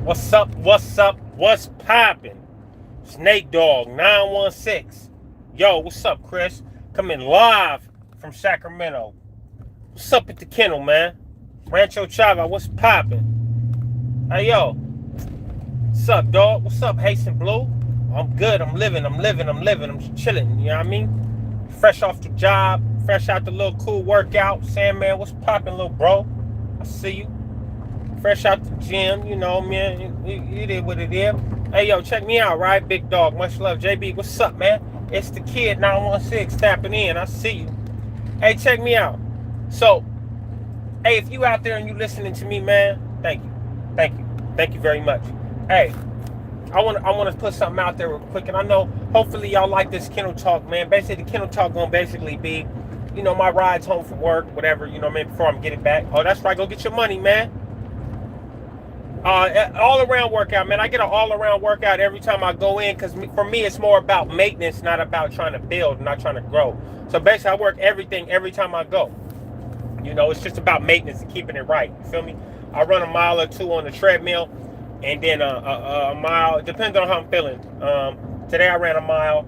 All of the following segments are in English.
What's up? What's up? What's poppin'? Snake Dog 916. Yo, what's up, Chris? Coming live from Sacramento. What's up at the kennel, man? Rancho Chava, what's poppin'? Hey, yo, what's up, dog? What's up, Hasten Blue? I'm good. I'm living. I'm chilling. You know what I mean? Fresh off the job. Fresh out the little cool workout. Sandman, what's poppin', little bro? I see you. Fresh out the gym, you know, man. You did what it is. Hey, yo, check me out, right? Big dog. Much love. JB, what's up, man? It's the kid 916 tapping in. I see you. Hey, check me out. So, hey, if you out there and you listening to me, man, thank you. Thank you very much. Hey, I want to put something out there real quick, and I know hopefully y'all like this Kennel Talk, man. Basically, the Kennel Talk gonna basically be, you know, my rides home from work, whatever, you know what I mean, before I'm getting back. Oh, that's right, go get your money, man. All around workout, man. I get an all around workout every time I go in, because for me it's more about maintenance, not about trying to build, not trying to grow. So basically I work everything every time I go. You know, it's just about maintenance and keeping it right. You feel me? I run a mile or two on the treadmill, and then a mile, depends on how I'm feeling. Today I ran a mile,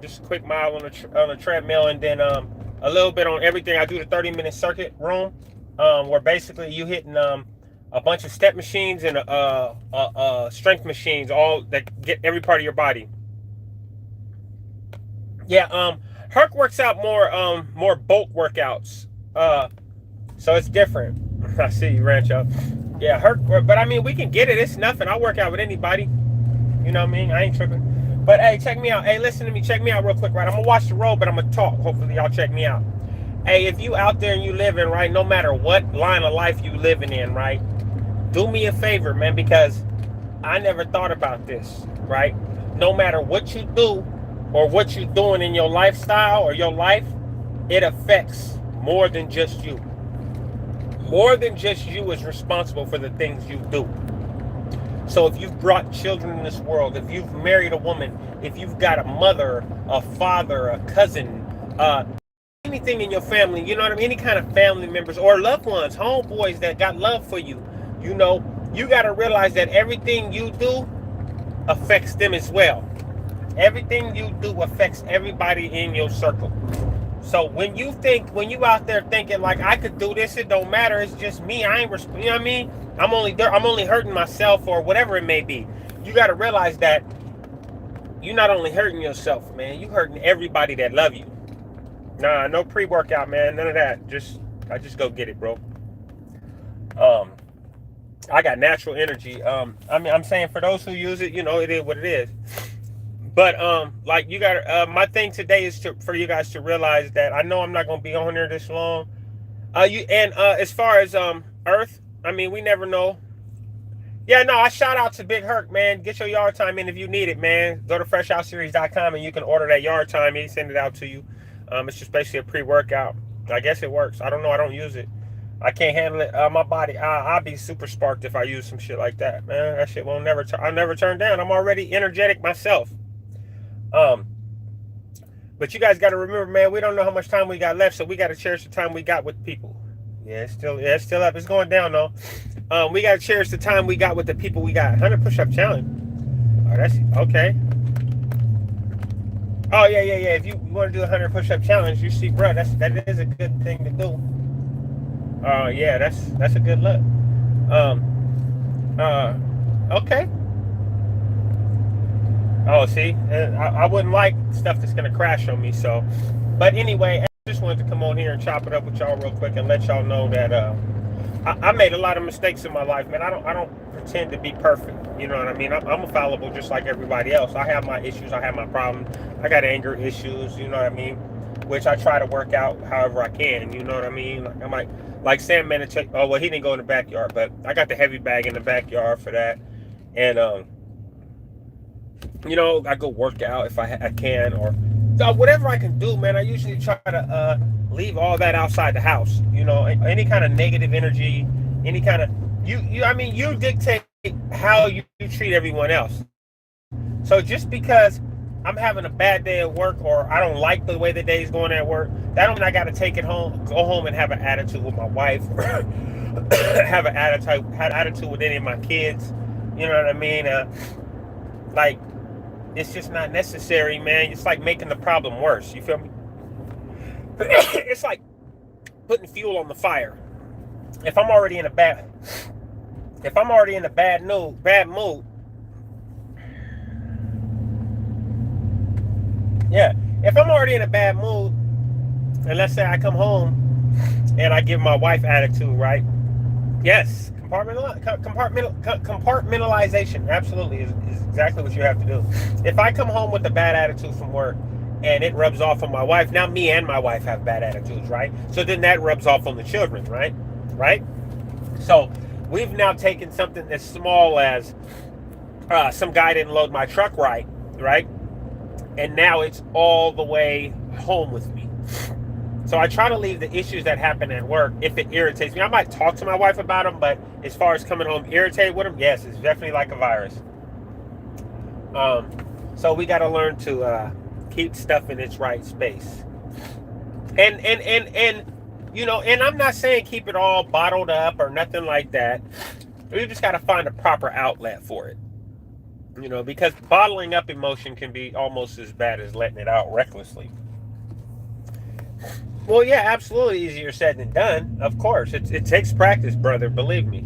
just a quick mile on the treadmill, and then a little bit on everything. I do the 30-minute circuit room, where basically you hitting a bunch of step machines and strength machines, all that get every part of your body. Yeah, Herc works out more bulk workouts. So it's different. I see you, Rancho. Yeah, Herc, but I mean, we can get it. It's nothing. I work out with anybody. You know what I mean? I ain't tripping. But hey, check me out. Hey, listen to me. Check me out real quick, right? I'm gonna watch the road, but I'm gonna talk. Hopefully, y'all check me out. Hey, if you out there and you living, right, no matter what line of life you living in, right, do me a favor, man, because I never thought about this, right? No matter what you do or what you're doing in your lifestyle or your life, it affects more than just you. More than just you is responsible for the things you do. So if you've brought children in this world, if you've married a woman, if you've got a mother, a father, a cousin, anything in your family, you know what I mean? Any kind of family members or loved ones, homeboys that got love for you, you know, you got to realize that everything you do affects them as well. Everything you do affects everybody in your circle. So when you out there thinking like, I could do this, it don't matter, it's just me, I ain't, you know what I mean? I'm only hurting myself or whatever it may be. You got to realize that you're not only hurting yourself, man, you hurting everybody that love you. Nah, no pre-workout, man, none of that. I just go get it, bro. I got natural energy. I mean, I'm saying for those who use it, you know, it is what it is. But like you got my thing today is for you guys to realize that I know I'm not gonna be on here this long. As far as Earth, I mean, we never know. Yeah, no, I shout out to Big Herc, man. Get your yard time in if you need it, man. Go to freshoutseries.com and you can order that yard time. He send it out to you. It's just basically a pre-workout. I guess it works. I don't know. I don't use it. I can't handle it. My body, I'll be super sparked if I use some shit like that, man. That shit won't never. I'll never turn down. I'm already energetic myself. But you guys got to remember, man. We don't know how much time we got left, so we got to cherish the time we got with people. Yeah, it's still up. It's going down though. We got to cherish the time we got with the people we got. 100 push-up challenge. Oh, that's okay. Oh yeah. If you want to do a 100 push-up challenge, you see, bro, that is a good thing to do. Yeah, that's a good look. Okay. Oh, see, I wouldn't like stuff that's gonna crash on me. So, but anyway, I just wanted to come on here and chop it up with y'all real quick and let y'all know that I made a lot of mistakes in my life, man. I don't pretend to be perfect. You know what I mean? I'm fallible just like everybody else. I have my issues. I have my problems. I got anger issues. You know what I mean? Which I try to work out however I can. You know what I mean? Like, I'm like Sandman to check. Oh well, he didn't go in the backyard, but I got the heavy bag in the backyard for that, and you know, I go work out if I can, or whatever I can do, man. I usually try to leave all that outside the house. You know, any kind of negative energy, any kind of I mean, you dictate how you treat everyone else. So just because I'm having a bad day at work, or I don't like the way the day's going at work, that don't mean I got to take it home, go home and have an attitude with my wife, or have an attitude with any of my kids. You know what I mean? Like, it's just not necessary, man. It's like making the problem worse. You feel me? It's like putting fuel on the fire. If I'm already in a bad mood, yeah. If I'm already in a bad mood, and let's say I come home and I give my wife attitude, right? Yes, compartmentalization absolutely is exactly what you have to do. If I come home with a bad attitude from work and it rubs off on my wife, now me and my wife have bad attitudes, right? So then that rubs off on the children, right? So we've now taken something as small as some guy didn't load my truck right? And now it's all the way home with me. So I try to leave the issues that happen at work. If it irritates me, I might talk to my wife about them, but as far as coming home irritated with them, yes, it's definitely like a virus. So we got to learn to keep stuff in its right space. And you know, and I'm not saying keep it all bottled up or nothing like that. We just got to find a proper outlet for it. You know, because bottling up emotion can be almost as bad as letting it out recklessly. Well, yeah, absolutely easier said than done. Of course, it takes practice, brother. Believe me.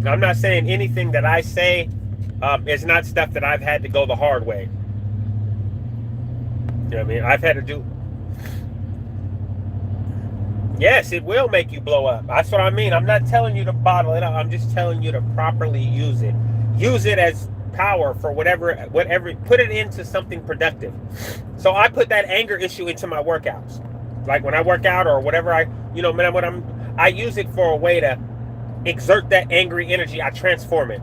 I'm not saying anything that I say is not stuff that I've had to go the hard way. You know what I mean? I've had to do. Yes, it will make you blow up. That's what I mean. I'm not telling you to bottle it up. I'm just telling you to properly use it. Use it as power for whatever. Put it into something productive. So I put that anger issue into my workouts. Like when I work out or whatever I use it for a way to exert that angry energy. I transform it.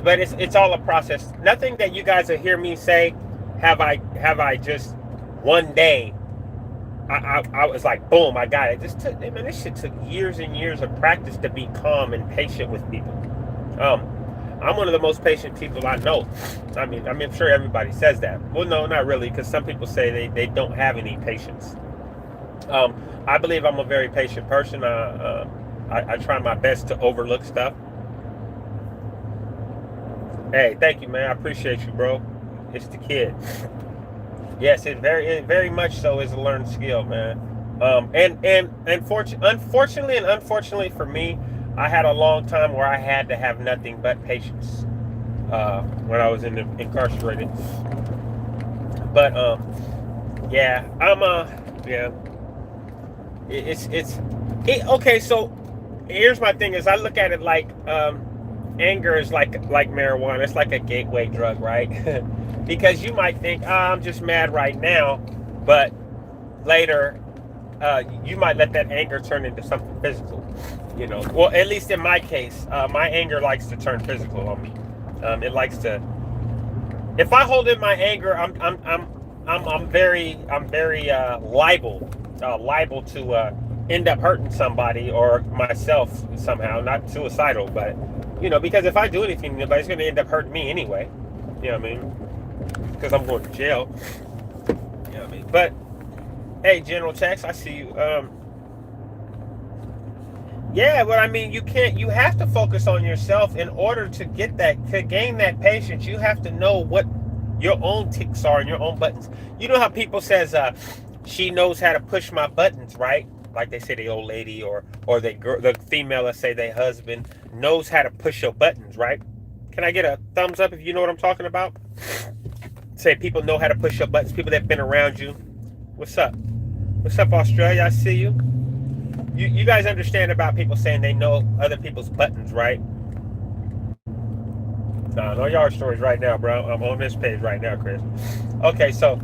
But it's all a process. Nothing that you guys will hear me say have I just one day I was like, boom, I got it. This shit took years and years of practice to be calm and patient with people. I'm one of the most patient people I know. I mean, I'm sure everybody says that. Well, no, not really, because some people say they don't have any patience. I believe I'm a very patient person. I try my best to overlook stuff. Hey, thank you, man. I appreciate you, bro. It's the kid. Yes, it very much so is a learned skill, man. And unfortunately for me, I had a long time where I had to have nothing but patience when I was incarcerated. But yeah, okay. So here's my thing: is I look at it like anger is like marijuana. It's like a gateway drug, right? Because you might think, I'm just mad right now, but later you might let that anger turn into something physical. You know, well, at least in my case, my anger likes to turn physical on me. It likes to. If I hold in my anger, I'm very liable to end up hurting somebody or myself somehow. Not suicidal, but because if I do anything, nobody's going to end up hurting me anyway. You know what I mean? Because I'm going to jail. You know what I mean? But hey, General Tex, I see you. Yeah, but I mean, you have to focus on yourself in order to gain that patience. You have to know what your own ticks are and your own buttons. You know how people says, she knows how to push my buttons, right? Like they say the old lady or the female, let's say their husband knows how to push your buttons, right? Can I get a thumbs up if you know what I'm talking about? Say people know how to push your buttons, people that have been around you. What's up? What's up, Australia? I see you. You guys understand about people saying they know other people's buttons, right? No, I know y'all stories right now, bro. I'm on this page right now, Chris. Okay, so.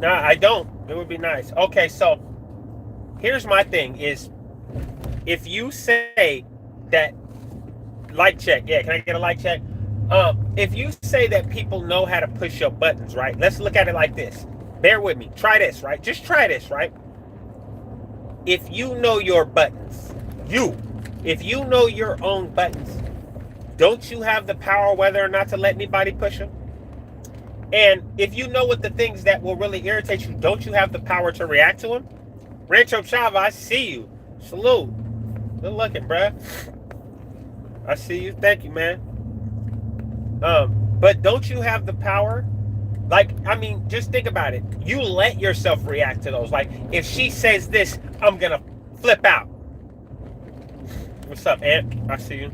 Nah, I don't. It would be nice. Okay, so. Here's my thing is. If you say that. Like check. Yeah, can I get a like check? If you say that people know how to push your buttons, right? Let's look at it like this. Bear with me. Try this, right? Just try this, right? If you know your buttons, if you know your own buttons, don't you have the power whether or not to let anybody push them? And if you know what the things that will really irritate you, don't you have the power to react to them? Rancho Chava, I see you. Salute. Good looking, bruh. I see you. Thank you, man. But don't you have the power? Like, I mean, just think about it. You let yourself react to those. Like, if she says this, I'm gonna flip out. What's up, Aunt? I see you.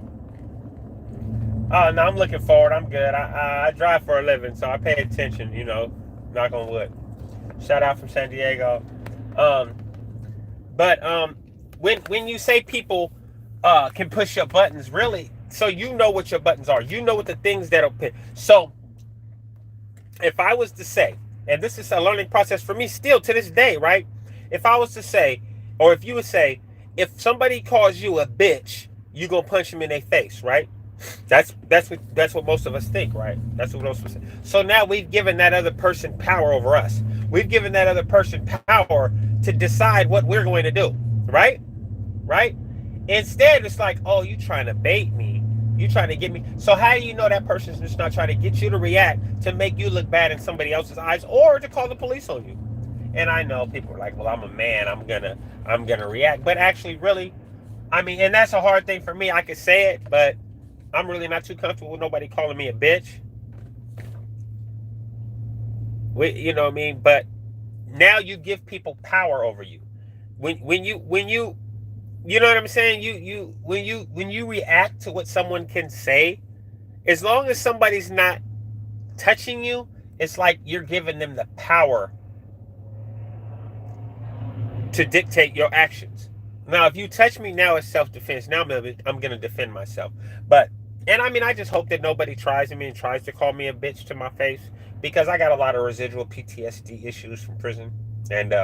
Oh, no, I'm looking forward. I'm good. I drive for a living, so I pay attention, you know. Knock on wood. Shout out from San Diego. But when you say people can push your buttons, really, so you know what your buttons are. You know what the things that'll put. So if I was to say, and this is a learning process for me still to this day, right? If I was to say, or if you would say, if somebody calls you a bitch, you gonna punch them in their face, right? That's what most of us think, right? That's what most of us think. So now we've given that other person power over us. We've given that other person power to decide what we're going to do, right? Right? Instead, it's like, oh, you trying to bait me. You trying to get me. So how do you know that person's just not trying to get you to react to make you look bad in somebody else's eyes or to call the police on you? And I know people are like, well, I'm a man. I'm gonna react. But actually, really, I mean, and that's a hard thing for me. I could say it, but I'm really not too comfortable with nobody calling me a bitch. You know what I mean? But now you give people power over you. When you know what I'm saying? When you react to what someone can say, as long as somebody's not touching you, it's like you're giving them the power to dictate your actions. Now, if you touch me, now it's self-defense. Now I'm going to defend myself. And I mean, I just hope that nobody tries me and tries to call me a bitch to my face, because I got a lot of residual PTSD issues from prison and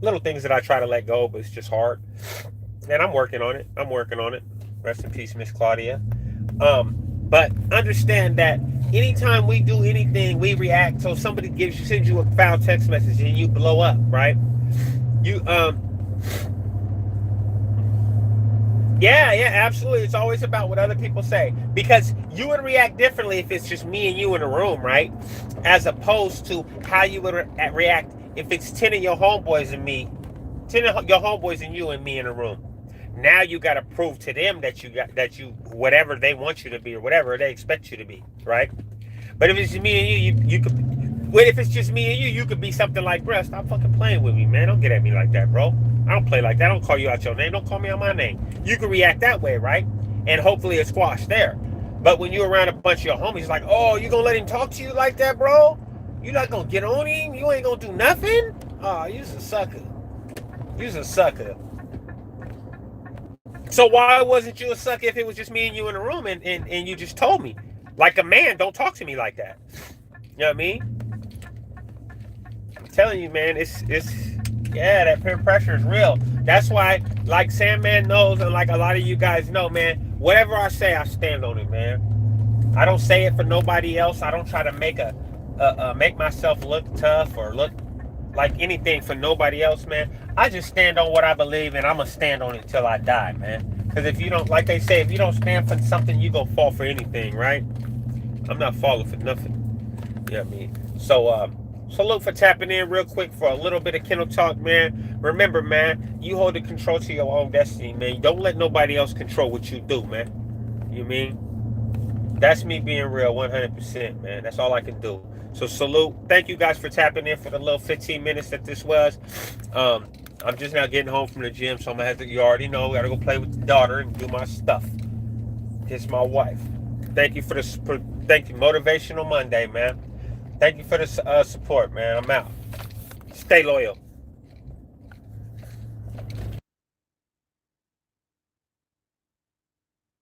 little things that I try to let go, but it's just hard. And I'm working on it. Rest in peace, Miss Claudia. But understand that anytime we do anything, we react. So somebody sends you a foul text message and you blow up, right? Yeah, absolutely. It's always about what other people say, because you would react differently if it's just me and you in a room, right? As opposed to how you would react if it's 10 of your homeboys and me, 10 of your homeboys and you and me in a room. Now you got to prove to them that you whatever they want you to be or whatever they expect you to be, right? But if it's just me and you could. Well, if it's just me and you could be something like, bro, stop fucking playing with me, man. Don't get at me like that, bro. I don't play like that. I don't call you out your name. Don't call me out my name. You can react that way, right? And hopefully it's squashed there. But when you're around a bunch of your homies, it's like, oh, you gonna let him talk to you like that, bro? You not gonna get on him? You ain't gonna do nothing? Oh, you's a sucker. You's a sucker. So why wasn't you a sucker if it was just me and you in a room and you just told me? Like a man, don't talk to me like that. You know what I mean? I'm telling you, man, it's that peer pressure is real. That's why, like Sandman knows, and like a lot of you guys know, man, whatever I say, I stand on it, man. I don't say it for nobody else. I don't try to make myself look tough or look like anything for nobody else, man. I just stand on what I believe, and I'm gonna stand on it till I die, man. Because if you don't, like they say, if you don't stand for something, you gonna fall for anything, right? I'm not falling for nothing. You know what I mean? So, salute for tapping in real quick for a little bit of Kennel Talk, man. Remember, man, you hold the control to your own destiny, man. Don't let nobody else control what you do, man. You mean? That's me being real 100%, man. That's all I can do. So salute. Thank you guys for tapping in for the little 15 minutes that this was. I'm just now getting home from the gym, so I'm going to have to, you already know, got to go play with the daughter and do my stuff. Kiss my wife. Thank you for thank you. Motivational Monday, man. Thank you for the support, man. I'm out. Stay loyal.